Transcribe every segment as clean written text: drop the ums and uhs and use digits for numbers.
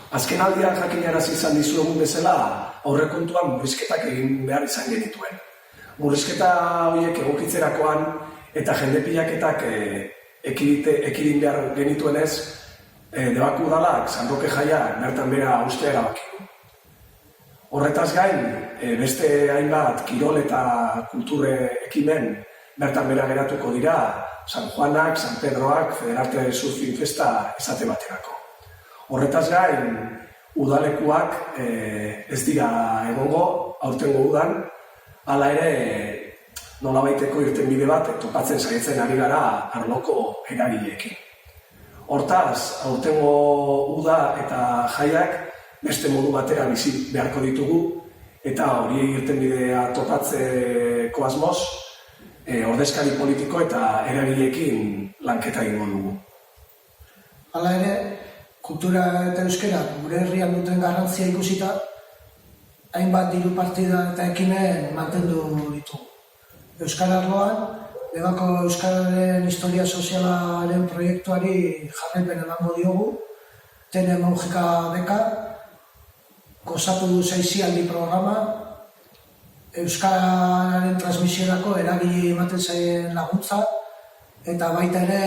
Azken aldian jakinarazi izan dizuegun bezala, aurrekontuan murrizketak egin behar izan genituen. Murrizketa horiek egokitzerakoan eta jende pilaketak ekidin behar genituenez, Debaku udalak San Roke jaiak bertan bera ustea erabaki du. Horretaz gain, beste hainbat kirol eta kulture ekimen bertan bera geratuko dira San Juanak, San Pedroak, Federarte Surfing Festa esate baterako. Horretaz gain, udalekuak ez dira egongo aurtengo udan, hala ere nolabaiteko irtenbide bat topatzen saiatzen ari gara arloko eragileekin. Hortaz, aurtengo uda eta jaiak beste modu batera bizi beharko ditugu eta hori irtenbidea topatzeko asmoz, ordezkari politiko eta eragileekin lanketa egingo dugu. Hala ere, kultura eta euskara gure herrian duten garrantzia ikusita, hainbat diru partida eta ekimen mantendu ditugu. Euskal arloan, Debako Euskararen Historia Sozialaren proiektuari jarraipen emango diogu, Tene Maugika beka, gozatu 6 aldi programa, Euskararen transmisiorako eragile ematen zaien laguntza, eta baita ere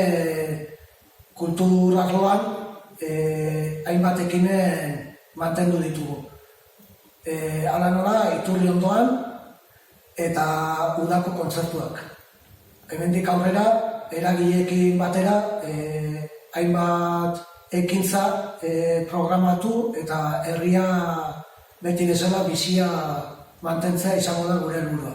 kultur arloan hainbat ekimen mantendu ditugu. Hala nola, Iturri ondoan eta udako kontzertuak. Hemendik aurrera, eragileekin batera, hainbat ekintza programatu eta herria beti bezala bizia mantentzea izango da gure helburua.